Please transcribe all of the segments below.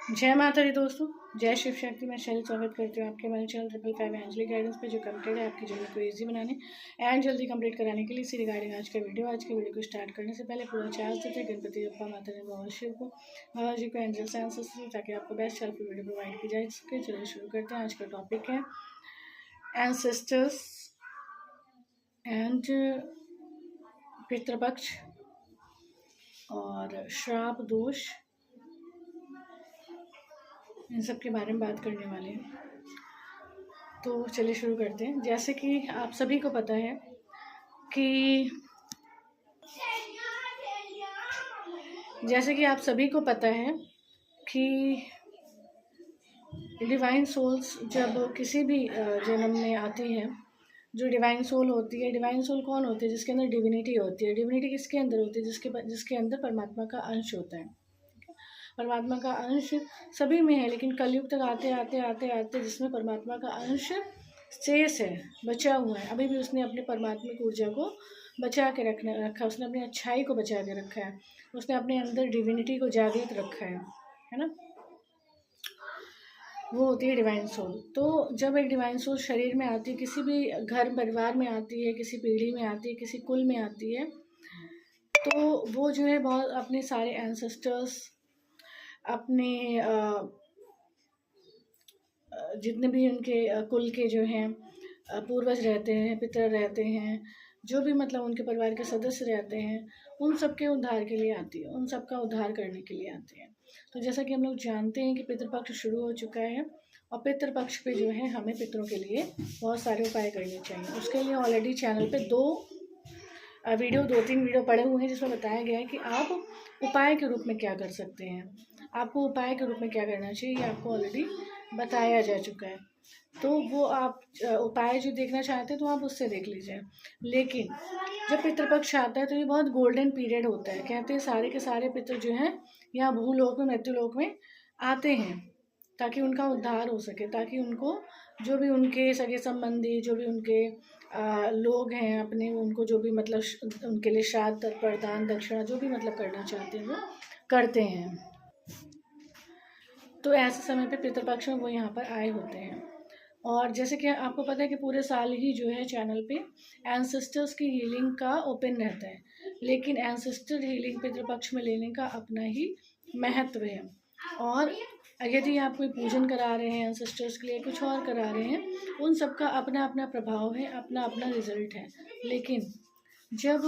जय माता दी दोस्तों, जय शिव शक्ति। मैं शैली स्वागत करती हूँ आपके हमारे चैनल 555 एंजलिक गाइडेंस पे, जो कम्प्लीट है आपकी जर्नी को इजी बनाने एंड जल्दी कंप्लीट कराने के लिए। इसी रिगार्डिंग आज के वीडियो को स्टार्ट करने से पहले पूरा चार्ज देते हैं गणपति बप्पा, माता दी, बाबा शिव को, बाबा जी को, एंजल्स एंसेस्टर्स, ताकि आपको बेस्ट हेल्पफुल वीडियो प्रोवाइड की जा सके। चलिए शुरू करते हैं। आज का टॉपिक है एंसेस्टर्स एंड पितृपक्ष और श्राप दोष, इन सब के बारे में बात करने वाले हैं। तो चलिए शुरू करते हैं। जैसे कि आप सभी को पता है कि डिवाइन सोल्स जब किसी भी जन्म में आती है, जो डिवाइन सोल होती है, डिवाइन सोल कौन होती है? जिसके अंदर डिविनिटी होती है। डिविनिटी किसके अंदर होती है? जिसके अंदर परमात्मा का अंश होता है। परमात्मा का अंश सभी में है, लेकिन कलयुग तक आते आते आते आते जिसमें परमात्मा का अंश शेष है, बचा हुआ है, अभी भी उसने अपने परमात्मिक ऊर्जा को बचा के रखा, उसने अपनी अच्छाई को बचा के रखा है, उसने अपने अंदर डिविनिटी को जागृत रखा है ना। वो होती है डिवाइन सोल। तो जब एक डिवाइन सोल शरीर में आती है, किसी भी घर परिवार में आती है, किसी पीढ़ी में आती है, किसी कुल में आती है, तो वो जो है बहुत अपने सारे एंसेस्टर्स, अपने जितने भी उनके कुल के जो हैं पूर्वज रहते हैं, पितर रहते हैं, जो भी मतलब उनके परिवार के सदस्य रहते हैं, उन सब के उद्धार के लिए आती है, उन सब का उद्धार करने के लिए आती है। तो जैसा कि हम लोग जानते हैं कि पितृपक्ष शुरू हो चुका है, और पितृपक्ष पे जो है हमें पितरों के लिए बहुत सारे उपाय करने चाहिए। उसके लिए ऑलरेडी चैनल पे दो तीन वीडियो पड़े हुए हैं, जिसमें बताया गया है कि आप उपाय के रूप में क्या कर सकते हैं, आपको उपाय के रूप में क्या करना चाहिए, ये आपको ऑलरेडी बताया जा चुका है। तो वो आप उपाय जो देखना चाहते हैं तो आप उससे देख लीजिए। लेकिन जब पितृपक्ष आता है तो ये बहुत गोल्डन पीरियड होता है। कहते हैं सारे के सारे पितर जो हैं यहाँ भूलोक में, मृत्युलोक में आते हैं, ताकि उनका उद्धार हो सके, ताकि उनको जो भी उनके सगे संबंधी, जो भी उनके लोग हैं अपने, उनको जो भी मतलब उनके लिए श्राद्ध, तर्पण, दान, दक्षिणा जो भी मतलब करना चाहते हैं वो करते हैं। तो ऐसे समय पे पितृपक्ष में वो यहाँ पर आए होते हैं। और जैसे कि आपको पता है कि पूरे साल ही जो है चैनल पे एंसेस्टर्स की हीलिंग का ओपन रहता है, लेकिन एंसेस्टर हीलिंग पितृपक्ष में लेने का अपना ही महत्व है। और यदि आप कोई पूजन करा रहे हैं एंसेस्टर्स के लिए, कुछ और करा रहे हैं, उन सब का अपना अपना प्रभाव है, अपना अपना रिजल्ट है। लेकिन जब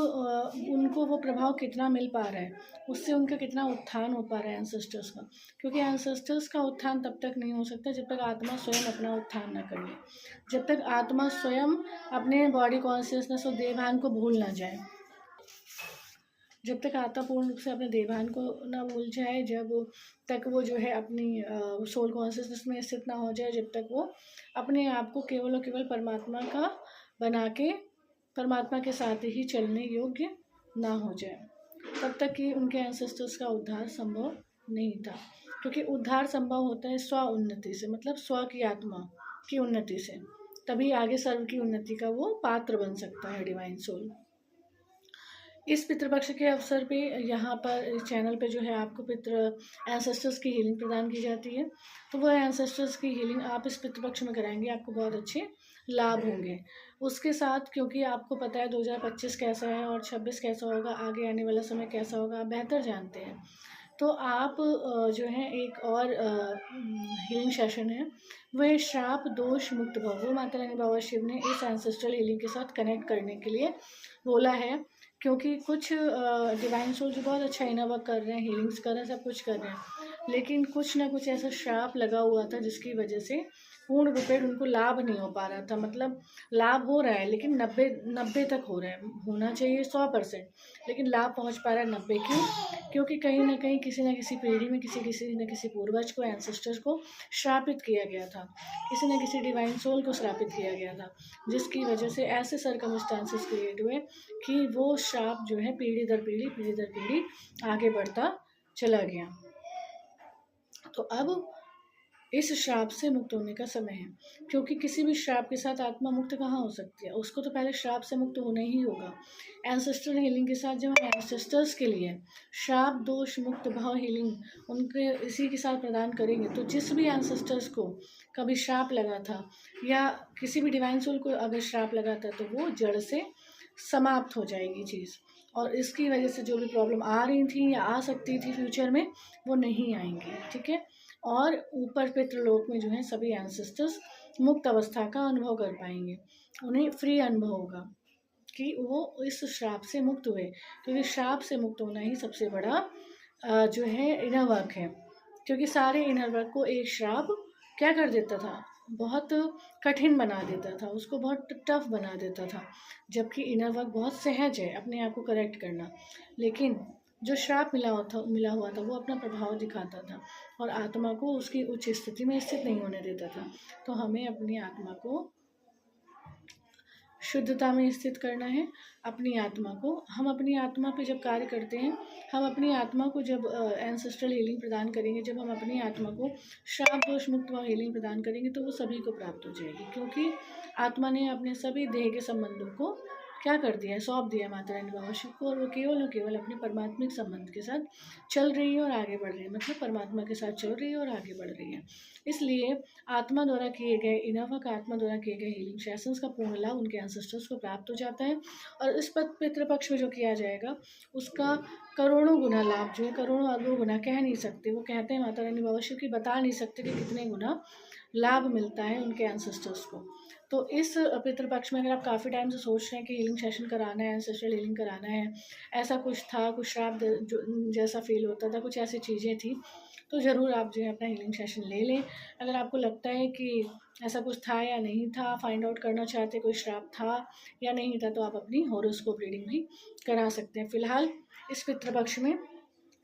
उनको वो प्रभाव कितना मिल पा रहा है, उससे उनका कितना उत्थान हो पा रहा है एंसेस्टर्स का, क्योंकि एंसेस्टर्स का उत्थान तब तक नहीं हो सकता जब तक आत्मा स्वयं अपना उत्थान ना कर ले, जब तक आत्मा स्वयं अपने बॉडी कॉन्शियसनेस और देहभान को भूल ना जाए, जब तक आत्मा पूर्ण रूप से अपने देहभान को ना भूल जाए, जब तक वो जो है अपनी सोल कॉन्शियसनेस में स्थित ना हो जाए, जब तक वो अपने आप को केवल और केवल परमात्मा का बना के परमात्मा के साथ ही चलने योग्य ना हो जाए, तब तक कि उनके एंसेस्टर्स का उद्धार संभव नहीं था। क्योंकि उद्धार संभव होता है स्व उन्नति से, मतलब स्व की आत्मा की उन्नति से, तभी आगे सर्व की उन्नति का वो पात्र बन सकता है डिवाइन सोल। इस पितृपक्ष के अवसर पे यहाँ पर चैनल पे जो है आपको एंसेस्टर्स की हीलिंग प्रदान की जाती है। तो वो एंसेस्टर्स की हीलिंग आप इस पितृपक्ष में कराएंगे, आपको बहुत अच्छे लाभ होंगे। उसके साथ, क्योंकि आपको पता है 2025 कैसा है और 26 कैसा होगा, आगे आने वाला समय कैसा होगा, आप बेहतर जानते हैं। तो आप जो है एक और हीलिंग सेशन है, वो है श्राप दोष मुक्त भव। वो माता रानी बाबा शिव ने इस एंसेस्ट्रल हीलिंग के साथ कनेक्ट करने के लिए बोला है, क्योंकि कुछ डिवाइन सोल जो बहुत अच्छा इनर वर्क कर रहे हैं, हीलिंग्स कर रहे हैं, सब कुछ कर रहे हैं, लेकिन कुछ ना कुछ ऐसा श्राप लगा हुआ था जिसकी वजह से पूर्ण रूपेण उनको लाभ नहीं हो पा रहा था। मतलब लाभ हो रहा है लेकिन 90 तक हो रहा है, होना चाहिए 100%, लेकिन लाभ पहुंच पा रहा है 90। क्यों? क्योंकि कहीं ना कहीं किसी न किसी पीढ़ी में किसी न किसी पूर्वज को, एंसेस्टर्स को श्रापित किया गया था, किसी न किसी डिवाइन सोल को श्रापित किया गया था, जिसकी वजह से ऐसे सर्कमस्टांसेस क्रिएट हुए कि वो श्राप जो है पीढ़ी दर पीढ़ी आगे बढ़ता चला गया। तो अब इस श्राप से मुक्त होने का समय है, क्योंकि किसी भी श्राप के साथ आत्मा मुक्त कहाँ हो सकती है, उसको तो पहले श्राप से मुक्त होना ही होगा। एंसेस्ट्रल हीलिंग के साथ जब हम एंसेस्टर्स के लिए श्राप दोष मुक्त भाव हीलिंग उनके इसी के साथ प्रदान करेंगे, तो जिस भी एंसेस्टर्स को कभी श्राप लगा था या किसी भी डिवाइन सोल को अगर श्राप लगा था, तो वो जड़ से समाप्त हो जाएगी चीज़, और इसकी वजह से जो भी प्रॉब्लम आ रही थी या आ सकती थी फ्यूचर में, वो नहीं आएंगी। ठीक है। और ऊपर पितृलोक में जो है सभी एंसेस्टर्स मुक्त अवस्था का अनुभव कर पाएंगे, उन्हें फ्री अनुभव होगा कि वो इस श्राप से मुक्त हुए, क्योंकि श्राप से मुक्त होना ही सबसे बड़ा जो है इनर वर्क है। क्योंकि सारे इनर वर्क को एक श्राप क्या कर देता था, बहुत कठिन बना देता था, उसको बहुत टफ बना देता था, जबकि इनर वर्क बहुत सहज है अपने आप को करेक्ट करना। लेकिन जो श्राप मिला हुआ था वो अपना प्रभाव दिखाता था और आत्मा को उसकी उच्च स्थिति में स्थित नहीं होने देता था। तो हमें अपनी आत्मा को शुद्धता में स्थित करना है। अपनी आत्मा को, हम अपनी आत्मा पे जब कार्य करते हैं, हम अपनी आत्मा को जब एंसेस्ट्रल हीलिंग प्रदान करेंगे, जब हम अपनी आत्मा को श्राप दोष मुक्त हीलिंग प्रदान करेंगे, तो वो सभी को प्राप्त हो जाएगी, क्योंकि आत्मा ने अपने सभी देह के संबंधों को क्या कर दिया है, सौंप दिया माता रानी बाबा शिव को, और वो केवल और केवल अपने परमात्मिक संबंध के साथ चल रही है और आगे बढ़ रही है, मतलब परमात्मा के साथ चल रही है और आगे बढ़ रही है। इसलिए आत्मा द्वारा किए गए इनवक, आत्मा द्वारा किए गए हीलिंग सेशंस का पूर्ण लाभ उनके एंसेस्टर्स को प्राप्त हो जाता है, और इस पितृपक्ष में जो किया जाएगा उसका करोड़ों गुना लाभ जो है, करोड़ों अरबों गुना कह नहीं सकते, वो कहते हैं माता रानी बाबा शिव की, बता नहीं सकते कि कितने गुना लाभ मिलता है उनके एंसेस्टर्स को। तो इस पितृपक्ष में अगर आप काफ़ी टाइम से सोच रहे हैं कि हीलिंग सेशन कराना है, एंसेस्ट्रल हीलिंग कराना है, ऐसा कुछ था, कुछ श्राप जैसा फील होता था, कुछ ऐसी चीज़ें थी, तो ज़रूर आप जो है अपना हीलिंग सेशन ले लें। अगर आपको लगता है कि ऐसा कुछ था या नहीं था, फाइंड आउट करना चाहते कोई श्राप था या नहीं था, तो आप अपनी हॉरोस्कोप रीडिंग भी करा सकते हैं। फिलहाल इस पितृपक्ष में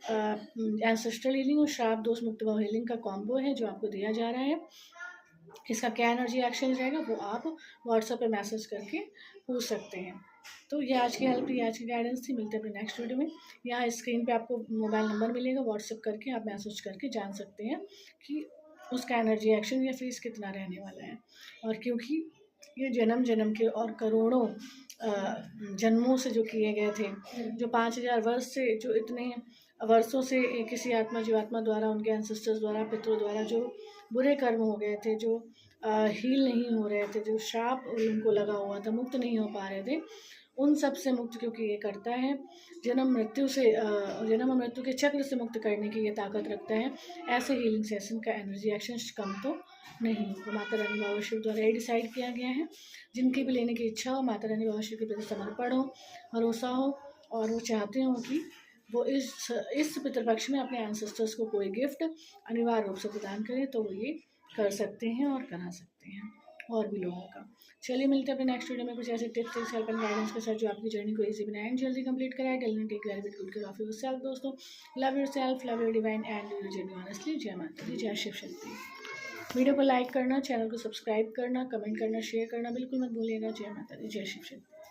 एंसेस्ट्रल हीलिंग और श्राप दोष मुक्त भाव हीलिंग का कॉम्बो है जो आपको दिया जा रहा है। इसका क्या एनर्जी एक्सचेंज रहेगा वो आप व्हाट्सएप पे मैसेज करके पूछ सकते हैं। तो ये आज की हेल्प थी, आज की गाइडेंस थी। मिलते हैं अपने नेक्स्ट वीडियो में। यहाँ स्क्रीन पे आपको मोबाइल नंबर मिलेगा, व्हाट्सएप करके आप मैसेज करके जान सकते हैं कि उसका एनर्जी एक्सचेंज या फीस कितना रहने वाला है। और क्योंकि ये जन्म जन्म के और करोड़ों जन्मों से जो किए गए थे, जो 5000 वर्ष से, जो इतने वर्षों से किसी आत्मा जीवात्मा द्वारा, उनके एंसेस्टर्स द्वारा, पितरों द्वारा जो बुरे कर्म हो गए थे, जो हील नहीं हो रहे थे, जो श्राप उनको लगा हुआ था, मुक्त नहीं हो पा रहे थे, उन सब से मुक्त क्योंकि ये करता है, जन्म मृत्यु से जन्म और मृत्यु के चक्र से मुक्त करने की ये ताकत रखता है। ऐसे हीलिंग सेशन का एनर्जी एक्सचेंज कम तो नहीं होगा। माता रानी बाबा शिव द्वारा ये डिसाइड किया गया है। जिनकी भी लेने की इच्छा हो, माता रानी बाबा शिव के प्रति समर्पण हो, भरोसा हो, और वो चाहते हो कि वो इस पितृपक्ष में अपने एंसेस्टर्स को कोई गिफ्ट अनिवार्य रूप से प्रदान करें, तो वो ये कर सकते हैं और करा सकते हैं और भी लोगों का। चलिए मिलते हैं अपने नेक्स्ट वीडियो में कुछ ऐसे टिप्स, हेल्प एंड गाइडेंस के साथ जो आपकी जर्नी को इजी बनाए एंड जल्दी कंप्लीट कराए। टेल टेक ग्रेविट गुड केयर ऑफ योरसेल्फ दोस्तों। Love yourself, love your divine and do your journey honestly. जय माता दी, जय शिव शक्ति। वीडियो को लाइक करना, चैनल को सब्सक्राइब करना, कमेंट करना, शेयर करना बिल्कुल मत भूलिएगा। जय माता दी, जय शिव शक्ति।